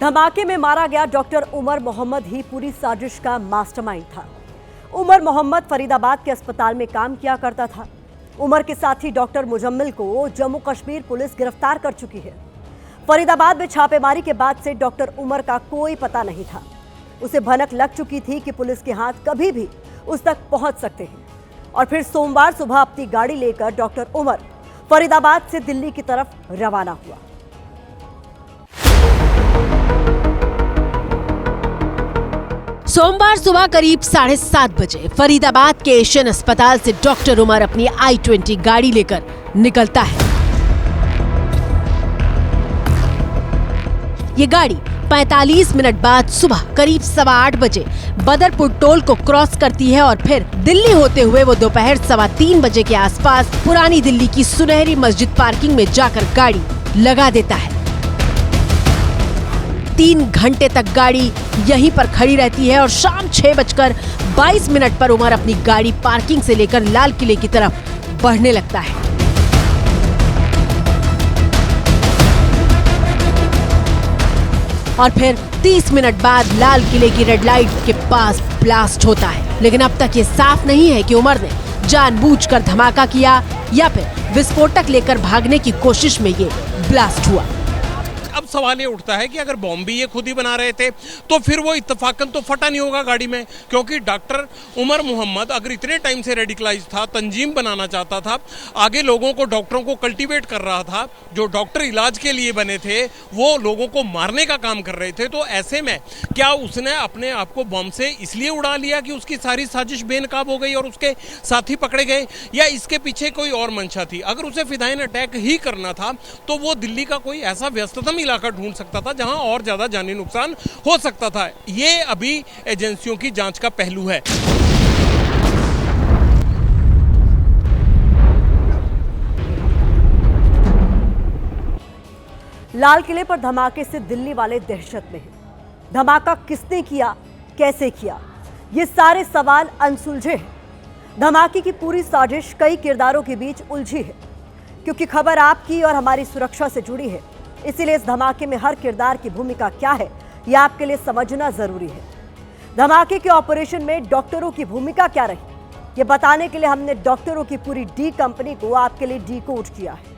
धमाके में मारा गया डॉक्टर उमर मोहम्मद ही पूरी साजिश का मास्टरमाइंड था। उमर मोहम्मद फरीदाबाद के अस्पताल में काम किया करता था। उमर के साथी डॉक्टर मुजम्मिल को जम्मू कश्मीर पुलिस गिरफ्तार कर चुकी है। फरीदाबाद में छापेमारी के बाद से डॉक्टर उमर का कोई पता नहीं था। उसे भनक लग चुकी थी कि पुलिस के हाथ कभी भी उस तक पहुंच सकते हैं। और फिर सोमवार सुबह अपनी गाड़ी लेकर डॉक्टर उमर फरीदाबाद से दिल्ली की तरफ रवाना हुआ। सोमवार सुबह करीब 7:30 बजे फरीदाबाद के एशियन अस्पताल से डॉक्टर उमर अपनी i20 गाड़ी लेकर निकलता है। ये गाड़ी 45 मिनट बाद सुबह करीब 8:15 बजे बदरपुर टोल को क्रॉस करती है और फिर दिल्ली होते हुए वो दोपहर 3:15 बजे के आसपास पुरानी दिल्ली की सुनहरी मस्जिद पार्किंग में जाकर गाड़ी लगा देता है। 3 घंटे तक गाड़ी यहीं पर खड़ी रहती है और शाम 6:22 पर उमर अपनी गाड़ी पार्किंग से लेकर लाल किले की तरफ बढ़ने लगता है। और फिर 30 मिनट बाद लाल किले की रेड लाइट के पास ब्लास्ट होता है। लेकिन अब तक ये साफ नहीं है कि उमर ने जानबूझकर धमाका किया या फिर विस्फोटक लेकर भागने की कोशिश में ये ब्लास्ट हुआ। अब सवाल ये उठता है कि अगर बॉम्ब भी ये खुद ही बना रहे थे तो फिर वो इत्तेफाकन तो फटा नहीं होगा गाड़ी में, क्योंकि डॉक्टर उमर मोहम्मद अगर इतने टाइम से रेडिकलाइज था, तंजीम बनाना चाहता था, आगे लोगों को, डॉक्टरों को कल्टीवेट कर रहा था, जो डॉक्टर इलाज के लिए बने थे वो लोगों को मारने का काम कर रहे थे, तो ऐसे में क्या उसने अपने आप को बॉम्ब से इसलिए उड़ा लिया कि उसकी सारी साजिश बेनकाब हो गई और उसके साथी पकड़े गए, या इसके पीछे कोई और मंशा थी? अगर उसे फिदायन अटैक ही करना था तो वो दिल्ली का कोई ऐसा व्यस्ततम इलाका ढूंढ सकता था जहां और ज्यादा जानी नुकसान हो सकता था। ये अभी एजेंसियों की जांच का पहलू है। लाल किले पर धमाके से दिल्ली वाले दहशत में हैं। धमाका किसने किया, कैसे किया, ये सारे सवाल अनसुलझे हैं। धमाके की पूरी साजिश कई किरदारों के बीच उलझी है, क्योंकि खबर आपकी और हमारी सुरक्षा से जुड़ी है। इसीलिए इस धमाके में हर किरदार की भूमिका क्या है, यह आपके लिए समझना जरूरी है। धमाके के ऑपरेशन में डॉक्टरों की भूमिका क्या रही, ये बताने के लिए हमने डॉक्टरों की पूरी डी कंपनी को आपके लिए डिकोड किया है।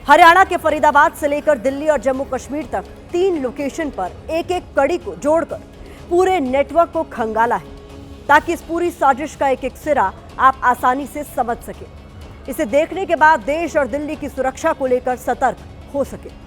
हरियाणा के फरीदाबाद से लेकर दिल्ली और जम्मू कश्मीर तक 3 लोकेशन पर एक एक कड़ी को जोड़कर पूरे नेटवर्क को खंगाला है, ताकि इस पूरी साजिश का एक एक सिरा आप आसानी से समझ सके। इसे देखने के बाद देश और दिल्ली की सुरक्षा को लेकर सतर्क हो सके।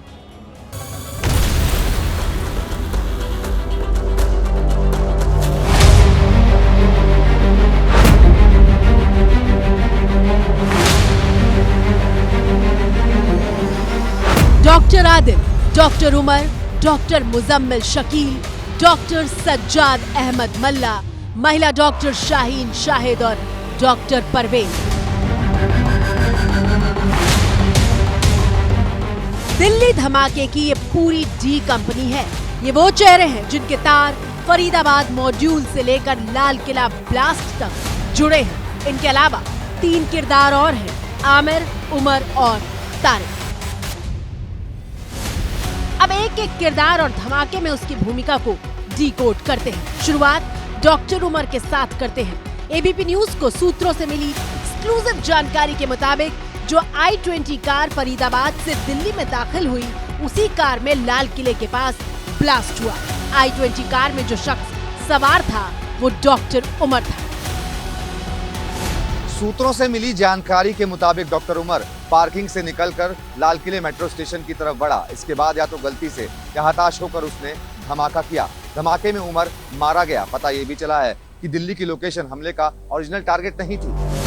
Doctor Adil, doctor Umar, doctor Muzammil Shakeel, doctor Sajjad Ahmad Malla, महिला डॉक्टर शाहीन शाहिद और डॉक्टर परवेज। दिल्ली धमाके की ये पूरी डी कंपनी है। ये वो चेहरे हैं जिनके तार फरीदाबाद मॉड्यूल से लेकर लाल किला ब्लास्ट तक जुड़े हैं। इनके अलावा 3 किरदार और हैं, आमिर, उमर और तारिक। अब एक एक किरदार और धमाके में उसकी भूमिका को डिकोड करते हैं। शुरुआत डॉक्टर उमर के साथ करते हैं। एबीपी न्यूज को सूत्रों से मिली एक्सक्लूसिव जानकारी के मुताबिक जो i20 कार फरीदाबाद से दिल्ली में दाखिल हुई, उसी कार में लाल किले के पास ब्लास्ट हुआ। i20 कार में जो शख्स सवार था वो डॉक्टर उमर था। सूत्रों से मिली जानकारी के मुताबिक डॉक्टर उमर पार्किंग से निकलकर लाल किले मेट्रो स्टेशन की तरफ बढ़ा। इसके बाद या तो गलती से या हताश होकर उसने धमाका किया। धमाके में उमर मारा गया। पता ये भी चला है कि दिल्ली की लोकेशन हमले का ओरिजिनल टारगेट नहीं थी।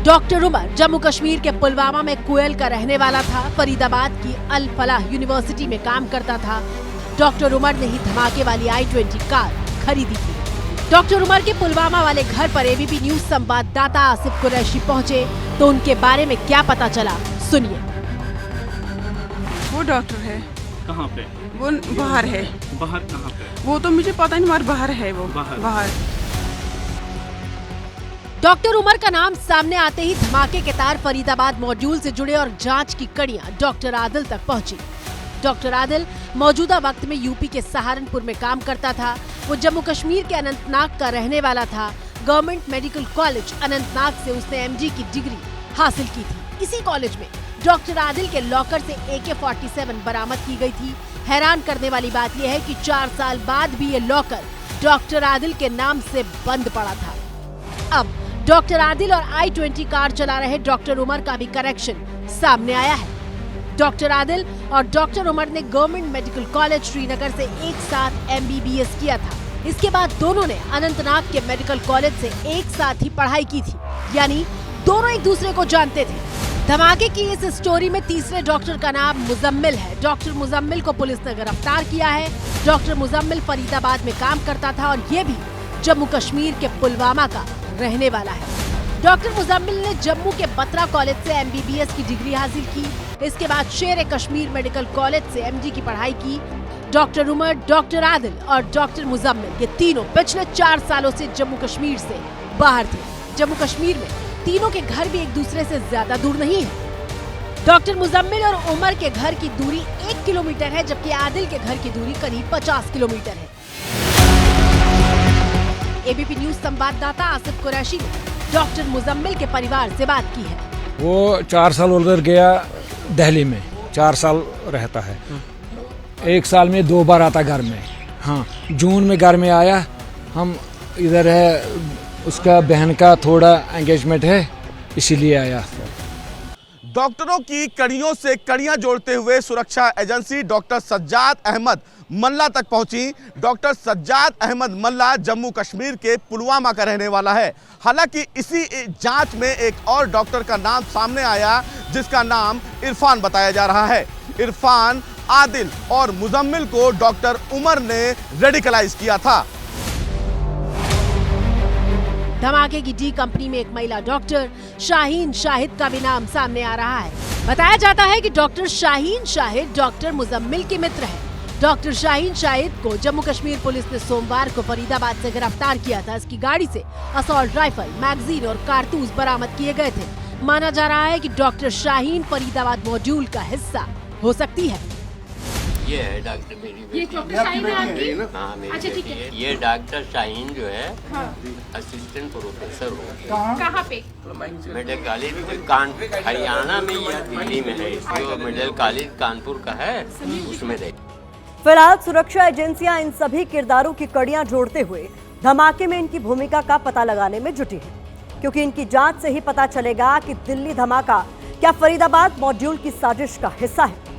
डॉक्टर उमर जम्मू कश्मीर के पुलवामा में कोयल का रहने वाला था। फरीदाबाद की अल फलाह यूनिवर्सिटी में काम करता था। डॉक्टर उमर ने ही धमाके वाली i20 कार खरीदी थी। डॉक्टर उमर के पुलवामा वाले घर पर एबीपी न्यूज संवाददाता आसिफ कुरैशी पहुंचे तो उनके बारे में क्या पता चला, सुनिए। वो डॉक्टर है। कहाँ पे? वो बाहर है। बाहर कहाँ पे? वो तो मुझे पता नहीं, मगर बाहर है वो। बाहर। डॉक्टर उमर का नाम सामने आते ही धमाके के तार फरीदाबाद मॉड्यूल से जुड़े और जांच की कड़ियां डॉक्टर आदिल तक पहुंची। डॉक्टर आदिल मौजूदा वक्त में यूपी के सहारनपुर में काम करता था। वो जम्मू कश्मीर के अनंतनाग का रहने वाला था। गवर्नमेंट मेडिकल कॉलेज अनंतनाग से उसने एमडी की डिग्री हासिल की थी। इसी कॉलेज में डॉक्टर आदिल के लॉकर से AK-47 बरामद की गई थी। हैरान करने वाली बात यह है कि 4 साल बाद भी ये लॉकर डॉक्टर आदिल के नाम से बंद पड़ा था। अब डॉक्टर आदिल और I-20 कार चला रहे डॉक्टर उमर का भी कनेक्शन सामने आया है। डॉक्टर आदिल और डॉक्टर उमर ने गवर्नमेंट मेडिकल कॉलेज श्रीनगर से एक साथ MBBS किया था। इसके बाद दोनों ने अनंतनाग के मेडिकल कॉलेज से एक साथ ही पढ़ाई की थी, यानी दोनों एक दूसरे को जानते थे। धमाके की इस स्टोरी में तीसरे डॉक्टर का नाम मुजम्मिल है। डॉक्टर मुजम्मिल को पुलिस ने गिरफ्तार किया है। डॉक्टर मुजम्मिल फरीदाबाद में काम करता था और ये भी जम्मू कश्मीर के पुलवामा का रहने वाला है। डॉक्टर मुजम्मिल ने जम्मू के बत्रा कॉलेज से MBBS की डिग्री हासिल की। इसके बाद शेर-ए-कश्मीर मेडिकल कॉलेज से MD की पढ़ाई की। डॉक्टर उमर, डॉक्टर आदिल और डॉक्टर मुजम्मिल ये तीनों पिछले 4 सालों से जम्मू कश्मीर से बाहर थे। जम्मू कश्मीर में तीनों के घर भी एक दूसरे से ज्यादा दूर नहीं है। डॉक्टर मुजम्मिल और उमर के घर की दूरी 1 किलोमीटर है, जबकि आदिल के घर की दूरी करीब 50 किलोमीटर है। ABP न्यूज संवाददाता आसिफ कुरैशी ने डॉक्टर मुजम्मिल के परिवार से बात की है। वो 4 साल उधर गया दिल्ली में, 4 साल रहता है। 1 साल में 2 बार आता घर में। हाँ, जून में घर में आया। हम इधर है, उसका बहन का थोड़ा एंगेजमेंट है, इसीलिए आया। डॉक्टरों की कड़ियों से कड़ियां जोड़ते हुए सुरक्षा एजेंसी डॉक्टर सज्जाद अहमद मल्ला तक पहुंची। डॉक्टर सज्जाद अहमद मल्ला जम्मू कश्मीर के पुलवामा का रहने वाला है। हालांकि इसी जांच में एक और डॉक्टर का नाम सामने आया, जिसका नाम इरफान बताया जा रहा है। इरफान, आदिल और मुजम्मिल को डॉक्टर उमर ने रेडिकलाइज किया था। धमाके की डी कंपनी में एक महिला डॉक्टर शाहीन शाहिद का भी नाम सामने आ रहा है। बताया जाता है कि डॉक्टर शाहीन शाहिद डॉक्टर मुजम्मिल के मित्र हैं। डॉक्टर शाहीन शाहिद को जम्मू कश्मीर पुलिस ने सोमवार को फरीदाबाद से गिरफ्तार किया था। इसकी गाड़ी से असॉल्ट राइफल, मैगजीन और कारतूस बरामद किए गए थे। माना जा रहा है कि डॉक्टर शाहीन फरीदाबाद मॉड्यूल का हिस्सा हो सकती है। ये है डॉक्टर मेरी बेटी। ये डॉक्टर शाहीन है आपकी? हाँ, मेरी अच्छा, ठीक बेटी है। ये डॉक्टर शाहीन जो है हाँ। असिस्टेंट प्रोफेसर हो कहाँ पे? मेडिकल कॉलेज हरियाणा में या दिल्ली में है। जो मेडिकल कॉलेज कानपुर का है उसमें रहे। फिलहाल सुरक्षा एजेंसियां इन सभी किरदारों की कड़ियां जोड़ते हुए धमाके में इनकी भूमिका का पता लगाने में जुटी है, क्योंकि इनकी जांच से ही पता चलेगा कि दिल्ली धमाका क्या फरीदाबाद मॉड्यूल की साजिश का हिस्सा है